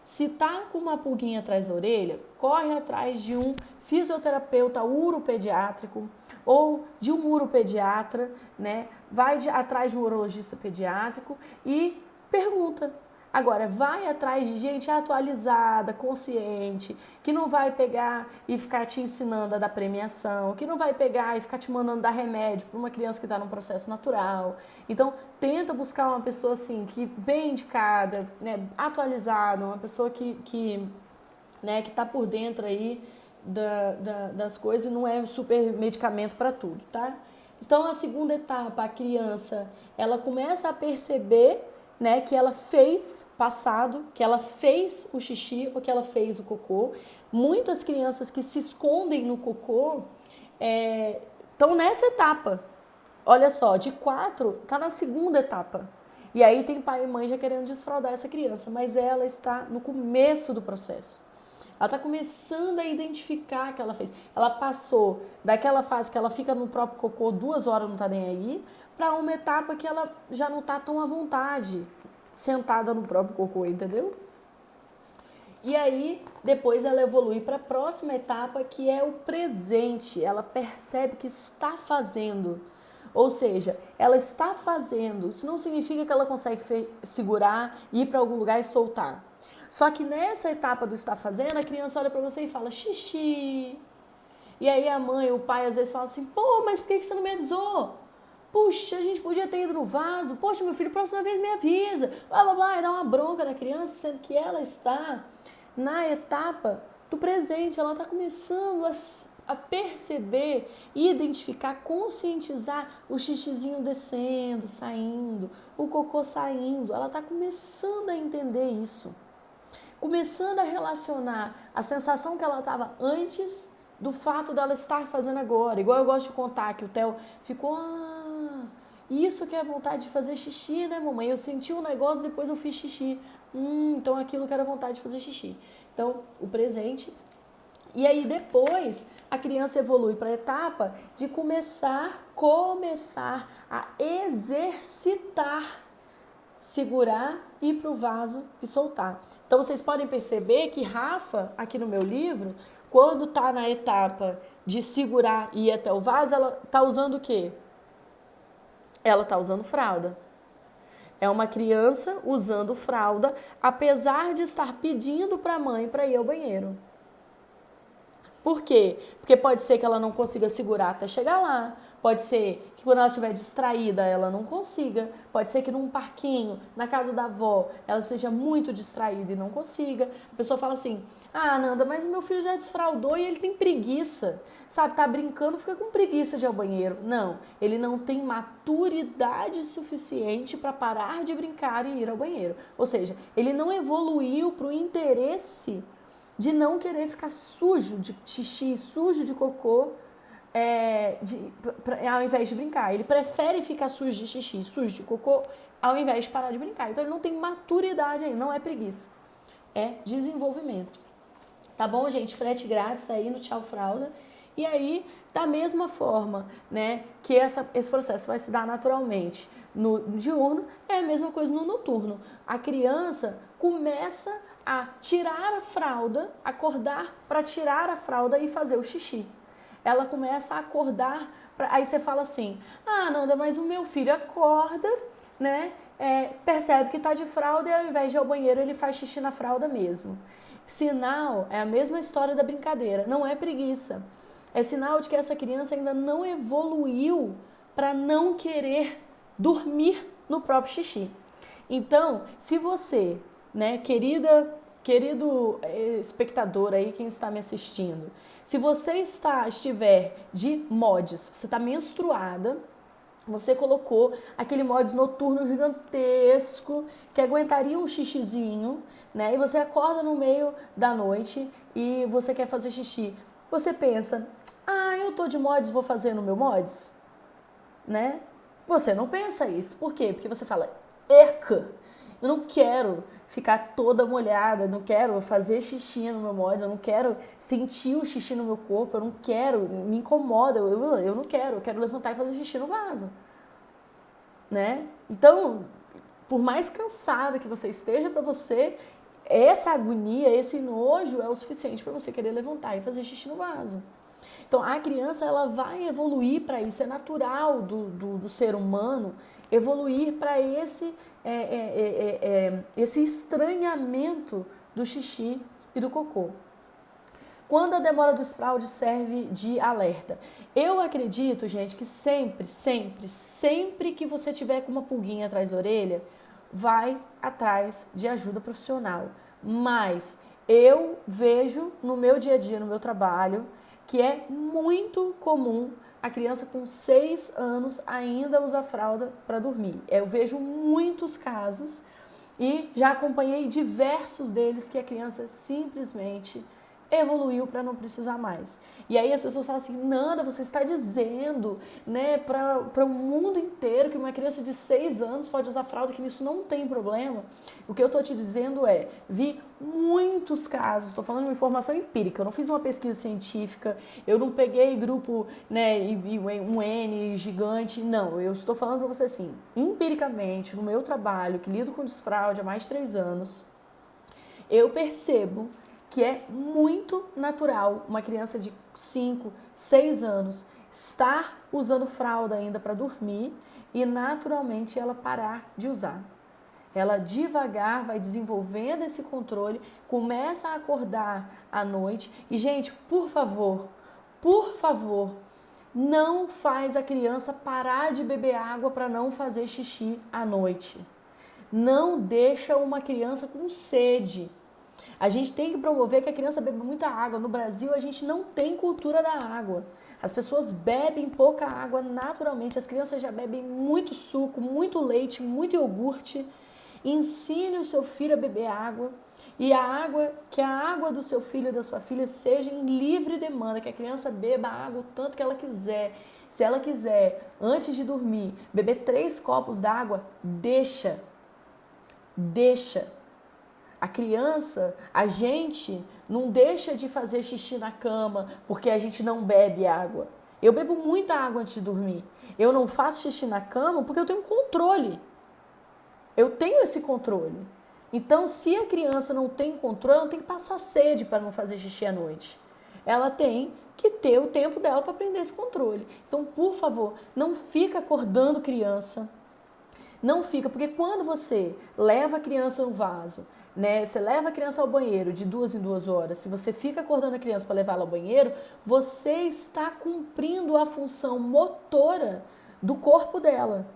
Se tá com uma pulguinha atrás da orelha, corre atrás de um fisioterapeuta uropediátrico ou de um uropediatra, né? Vai atrás de um urologista pediátrico e pergunta. Agora, vai atrás de gente atualizada, consciente, que não vai pegar e ficar te ensinando a dar premiação, que não vai pegar e ficar te mandando dar remédio para uma criança que está num processo natural. Então, tenta buscar uma pessoa assim, que bem indicada, né, atualizada, uma pessoa que está por dentro aí das coisas e não é super medicamento para tudo, tá? Então, a segunda etapa, a criança, ela começa a perceber, né, que ela fez passado, que ela fez o xixi ou que ela fez o cocô. Muitas crianças que se escondem no cocô estão nessa etapa. Olha só, de 4, tá na segunda etapa. E aí tem pai e mãe já querendo desfraudar essa criança, mas ela está no começo do processo. Ela está começando a identificar que ela fez. Ela passou daquela fase que ela fica no próprio cocô 2 horas, não está nem aí, para uma etapa que ela já não está tão à vontade, sentada no próprio cocô, entendeu? E aí, depois ela evolui para a próxima etapa, que é o presente. Ela percebe que está fazendo. Ou seja, ela está fazendo. Isso não significa que ela consegue segurar, ir para algum lugar e soltar. Só que nessa etapa do estar fazendo, a criança olha para você e fala xixi. E aí a mãe, o pai às vezes fala assim, pô, mas por que você não me avisou? Puxa, a gente podia ter ido no vaso. Poxa, meu filho, próxima vez me avisa. Blá, blá, blá. E dá uma bronca na criança, sendo que ela está na etapa do presente. Ela está começando a perceber, identificar, conscientizar o xixizinho descendo, saindo, o cocô saindo. Ela está começando a entender isso. Começando a relacionar a sensação que ela estava antes do fato dela estar fazendo agora. Igual eu gosto de contar que o Theo ficou, isso que é vontade de fazer xixi, né, mamãe? Eu senti um negócio, depois eu fiz xixi. Então aquilo que era vontade de fazer xixi. Então, o presente. E aí depois a criança evolui para a etapa de começar a exercitar, segurar, ir para o vaso e soltar. Então vocês podem perceber que Rafa, aqui no meu livro, quando está na etapa de segurar e ir até o vaso, ela está usando o quê? Ela está usando fralda. É uma criança usando fralda, apesar de estar pedindo para a mãe para ir ao banheiro. Por quê? Porque pode ser que ela não consiga segurar até chegar lá. Pode ser que quando ela estiver distraída, ela não consiga. Pode ser que num parquinho, na casa da avó, ela esteja muito distraída e não consiga. A pessoa fala assim, Nanda, mas o meu filho já desfraldou e ele tem preguiça. Sabe, tá brincando, fica com preguiça de ir ao banheiro. Não, ele não tem maturidade suficiente para parar de brincar e ir ao banheiro. Ou seja, ele não evoluiu para o interesse de não querer ficar sujo de xixi, sujo de cocô, ao invés de brincar. Ele prefere ficar sujo de xixi, sujo de cocô, ao invés de parar de brincar. Então ele não tem maturidade aí, não é preguiça, é desenvolvimento. Tá bom, gente? Frete grátis aí no Tchau Fralda. E aí, da mesma forma, né, que esse processo vai se dar naturalmente no diurno, é a mesma coisa no noturno. A criança começa a tirar a fralda, acordar para tirar a fralda e fazer o xixi. Ela começa a acordar, aí você fala assim, Nanda, mas o meu filho acorda, né, percebe que está de fralda e ao invés de ir ao banheiro ele faz xixi na fralda mesmo. Sinal, é a mesma história da brincadeira, não é preguiça. É sinal de que essa criança ainda não evoluiu para não querer dormir no próprio xixi. Então, se você, né, querido espectador aí, quem está me assistindo, se você estiver de mods, você está menstruada, você colocou aquele mods noturno gigantesco que aguentaria um xixizinho, né? E você acorda no meio da noite e você quer fazer xixi. Você pensa, eu tô de mods, vou fazer no meu mods, né? Você não pensa isso. Por quê? Porque você fala, eu não quero ficar toda molhada, não quero fazer xixi no meu mods, eu não quero sentir o xixi no meu corpo, eu não quero, me incomoda, eu não quero, eu quero levantar e fazer xixi no vaso, né? Então, por mais cansada que você esteja, para você, essa agonia, esse nojo é o suficiente para você querer levantar e fazer xixi no vaso. Então, a criança ela vai evoluir para isso, é natural do ser humano evoluir para esse estranhamento do xixi e do cocô. Quando a demora do fralde serve de alerta? Eu acredito, gente, que sempre que você tiver com uma pulguinha atrás da orelha, vai atrás de ajuda profissional. Mas eu vejo no meu dia a dia, no meu trabalho, que é muito comum a criança com 6 anos ainda usar fralda para dormir. Eu vejo muitos casos e já acompanhei diversos deles que a criança simplesmente evoluiu para não precisar mais. E aí as pessoas falam assim, Nanda, você está dizendo, né, para o mundo inteiro que uma criança de 6 anos pode usar fralda, que isso não tem problema. O que eu estou te dizendo vi muitos casos, estou falando de uma informação empírica, eu não fiz uma pesquisa científica, eu não peguei grupo, né, um N gigante, não, eu estou falando para você assim, empiricamente, no meu trabalho, que lido com desfraude há mais de 3 anos, eu percebo que é muito natural uma criança de 5, 6 anos estar usando fralda ainda para dormir e naturalmente ela parar de usar. Ela devagar vai desenvolvendo esse controle, começa a acordar à noite. E, gente, por favor, não faz a criança parar de beber água para não fazer xixi à noite. Não deixa uma criança com sede. A gente tem que promover que a criança beba muita água. No Brasil, a gente não tem cultura da água. As pessoas bebem pouca água naturalmente. As crianças já bebem muito suco, muito leite, muito iogurte. Ensine o seu filho a beber água e que a água do seu filho e da sua filha seja em livre demanda, que a criança beba a água o tanto que ela quiser. Se ela quiser, antes de dormir, beber 3 copos d'água, deixa. A criança, a gente não deixa de fazer xixi na cama porque a gente não bebe água. Eu bebo muita água antes de dormir. Eu não faço xixi na cama porque eu tenho controle. Eu tenho esse controle. Então, se a criança não tem controle, ela não tem que passar sede para não fazer xixi à noite. Ela tem que ter o tempo dela para aprender esse controle. Então, por favor, não fica acordando criança. Não fica, porque quando você leva a criança no vaso, né? Você leva a criança ao banheiro de 2 em 2 horas. Se você fica acordando a criança para levá-la ao banheiro, você está cumprindo a função motora do corpo dela.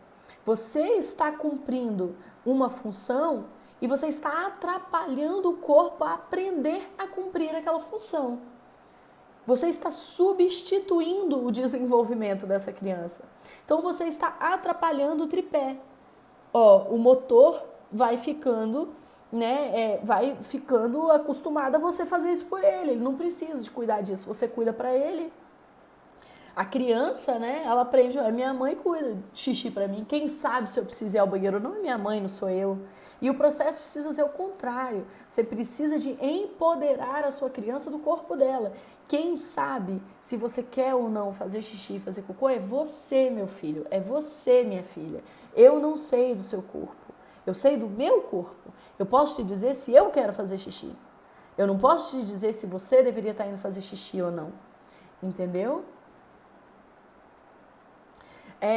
Você está cumprindo uma função e você está atrapalhando o corpo a aprender a cumprir aquela função. Você está substituindo o desenvolvimento dessa criança. Então você está atrapalhando o tripé. O motor vai ficando, né? Vai ficando acostumado a você fazer isso por ele. Ele não precisa de cuidar disso. Você cuida para ele. A criança, né, ela aprende, minha mãe cuida de xixi pra mim, quem sabe se eu preciso ir ao banheiro, não é minha mãe, não sou eu. E o processo precisa ser o contrário, você precisa de empoderar a sua criança do corpo dela. Quem sabe se você quer ou não fazer xixi, fazer cocô, é você, meu filho, é você, minha filha. Eu não sei do seu corpo, eu sei do meu corpo. Eu posso te dizer se eu quero fazer xixi. Eu não posso te dizer se você deveria estar indo fazer xixi ou não, entendeu?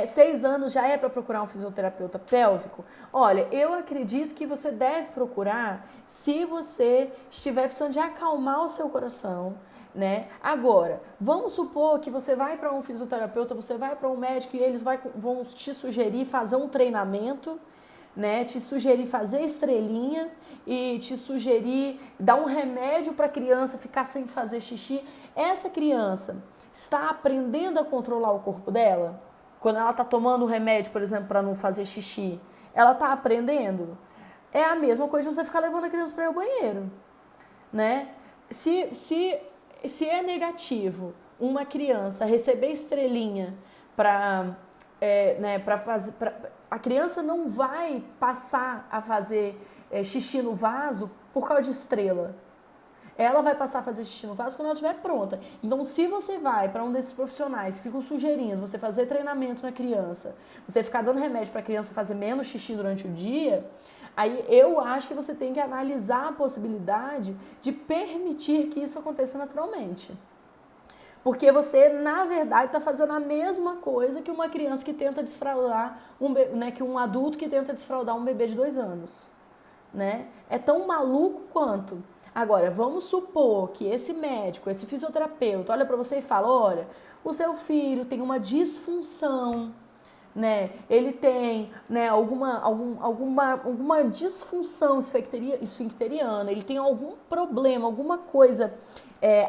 6 anos já é para procurar um fisioterapeuta pélvico? Olha, eu acredito que você deve procurar se você estiver precisando de acalmar o seu coração, né? Agora, vamos supor que você vai para um fisioterapeuta, você vai para um médico e eles vão te sugerir fazer um treinamento, né? Te sugerir fazer estrelinha e te sugerir dar um remédio para a criança ficar sem fazer xixi. Essa criança está aprendendo a controlar o corpo dela? Quando ela está tomando um remédio, por exemplo, para não fazer xixi, ela está aprendendo? É a mesma coisa de você ficar levando a criança para ir ao banheiro, né? Se é negativo uma criança receber estrelinha a criança não vai passar a fazer xixi no vaso por causa de estrela. Ela vai passar a fazer xixi no vaso quando ela estiver pronta. Então, se você vai para um desses profissionais que ficam sugerindo você fazer treinamento na criança, você ficar dando remédio para a criança fazer menos xixi durante o dia, aí eu acho que você tem que analisar a possibilidade de permitir que isso aconteça naturalmente. Porque você, na verdade, está fazendo a mesma coisa que uma criança que tenta desfraldar, que um adulto que tenta desfraldar um bebê de 2 anos. Né? É tão maluco quanto. Agora, vamos supor que esse médico, esse fisioterapeuta, olha para você e fala, olha, o seu filho tem uma disfunção, né? Ele tem, né, alguma disfunção esfincteriana, ele tem algum problema, alguma coisa,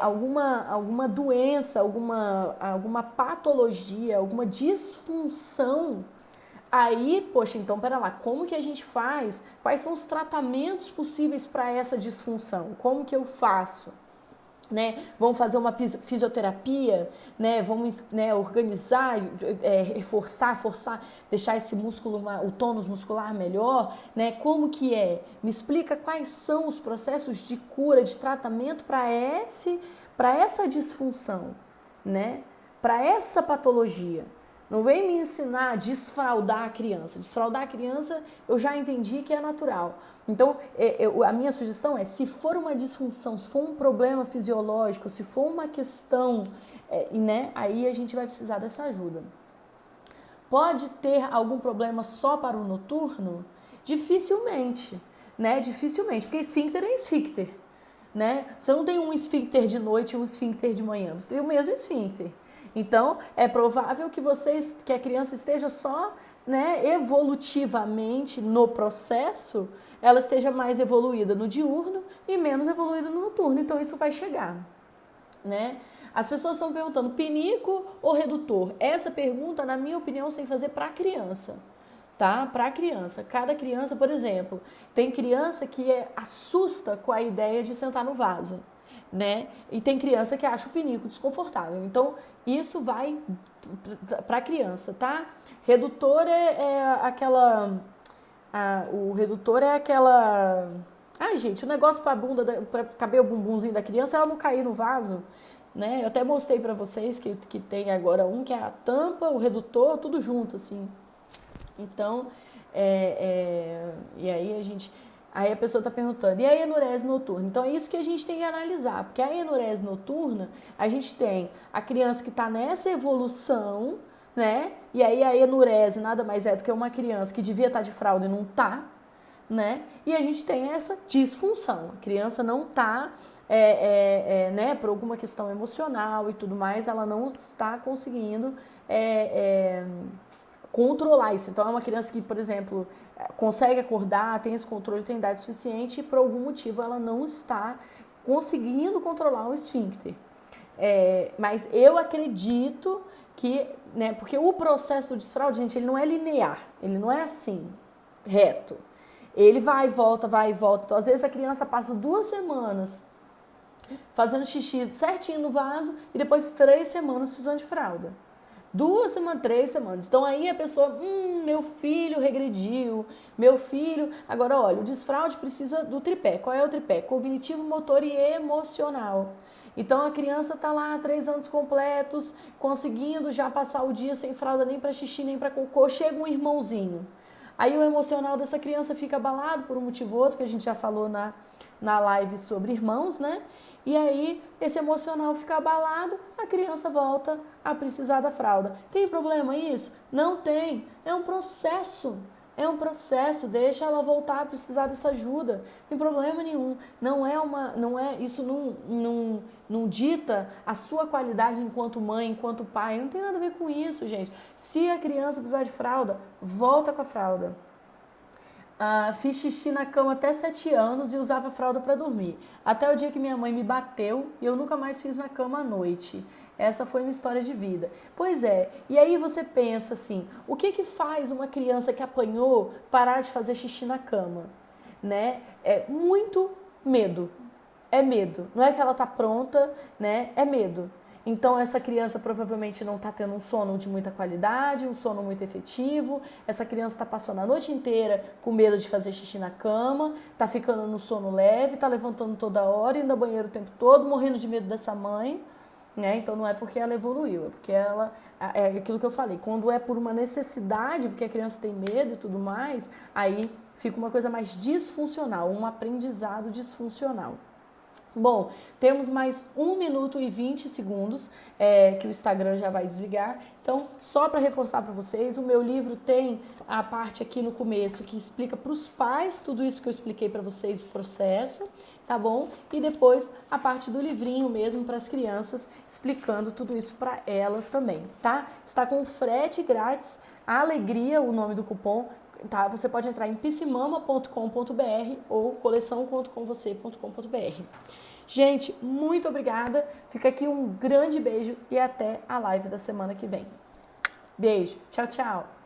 alguma doença, alguma patologia, alguma disfunção. Aí, poxa, então, pera lá, como que a gente faz? Quais são os tratamentos possíveis para essa disfunção? Como que eu faço? Né? Vamos fazer uma fisioterapia, né? Vamos, né, organizar, reforçar, deixar esse músculo, o tônus muscular melhor, né? Como que é? Me explica quais são os processos de cura, de tratamento para essa disfunção, né? Para essa patologia. Não vem me ensinar a desfraldar a criança. Desfraldar a criança eu já entendi que é natural. Então, a minha sugestão é, se for uma disfunção, se for um problema fisiológico, se for uma questão, né, aí a gente vai precisar dessa ajuda. Pode ter algum problema só para o noturno? Dificilmente, né? Dificilmente, porque esfíncter é esfíncter, né? Você não tem um esfíncter de noite e um esfíncter de manhã, você tem o mesmo esfíncter. Então, é provável que a criança esteja só, né, evolutivamente no processo, ela esteja mais evoluída no diurno e menos evoluída no noturno. Então, isso vai chegar, né? As pessoas estão perguntando, pinico ou redutor? Essa pergunta, na minha opinião, você tem que fazer para a criança, tá? Para a criança. Cada criança, por exemplo, tem criança que assusta com a ideia de sentar no vaso, né? E tem criança que acha o pinico desconfortável. Então, isso vai para a criança, tá? Redutor o redutor é aquela... Ai, gente, o negócio para caber o bumbumzinho da criança, ela não cair no vaso, né? Eu até mostrei para vocês que tem agora um que é a tampa, o redutor, tudo junto, assim. Então, e aí a pessoa está perguntando, e a enurese noturna? Então é isso que a gente tem que analisar, porque a enurese noturna, a gente tem a criança que está nessa evolução, né? E aí a enurese nada mais é do que uma criança que devia estar de fralda e não está, né? E a gente tem essa disfunção. A criança não está, né, por alguma questão emocional e tudo mais, ela não está conseguindo controlar isso. Então, é uma criança que, por exemplo, consegue acordar, tem esse controle, tem idade suficiente e, por algum motivo, ela não está conseguindo controlar o esfíncter. Mas eu acredito que, né, porque o processo do desfraude, gente, ele não é linear, ele não é assim, reto. Ele vai e volta, vai e volta. Então, às vezes, a criança passa 2 semanas fazendo xixi certinho no vaso e depois 3 semanas precisando de fralda. 2 semanas, 3 semanas. Então, aí a pessoa, meu filho regrediu, meu filho... Agora, olha, o desfraude precisa do tripé. Qual é o tripé? Cognitivo, motor e emocional. Então, a criança está lá 3 anos completos, conseguindo já passar o dia sem fralda nem para xixi, nem para cocô. Chega um irmãozinho. Aí o emocional dessa criança fica abalado por um motivo ou outro, que a gente já falou na live sobre irmãos, né? E aí esse emocional fica abalado, a criança volta a precisar da fralda. Tem problema isso? Não tem. É um processo. Deixa ela voltar a precisar dessa ajuda. Não tem problema nenhum. Isso não dita a sua qualidade enquanto mãe, enquanto pai. Não tem nada a ver com isso, gente. Se a criança precisar de fralda, volta com a fralda. Fiz xixi na cama até 7 anos e usava fralda para dormir. Até o dia que minha mãe me bateu e eu nunca mais fiz na cama à noite. Essa foi uma história de vida. Pois é, e aí você pensa assim, o que faz uma criança que apanhou parar de fazer xixi na cama? Né? É muito medo. É medo. Não é que ela tá pronta, né? É medo. Então, essa criança provavelmente não está tendo um sono de muita qualidade, um sono muito efetivo. Essa criança está passando a noite inteira com medo de fazer xixi na cama, está ficando no sono leve, está levantando toda hora, indo ao banheiro o tempo todo, morrendo de medo dessa mãe. Né? Então, não é porque ela evoluiu, é porque ela... É aquilo que eu falei, quando é por uma necessidade, porque a criança tem medo e tudo mais, aí fica uma coisa mais disfuncional, um aprendizado disfuncional. Bom, temos mais 1 minuto e 20 segundos que o Instagram já vai desligar. Então, só para reforçar para vocês, o meu livro tem a parte aqui no começo que explica para os pais tudo isso que eu expliquei para vocês, o processo, tá bom? E depois a parte do livrinho mesmo para as crianças, explicando tudo isso para elas também, tá? Está com frete grátis, Alegria, o nome do cupom. Tá? Você pode entrar em piscimama.com.br ou coleção.comvocê.com.br. Gente, muito obrigada. Fica aqui um grande beijo e até a live da semana que vem. Beijo. Tchau, tchau.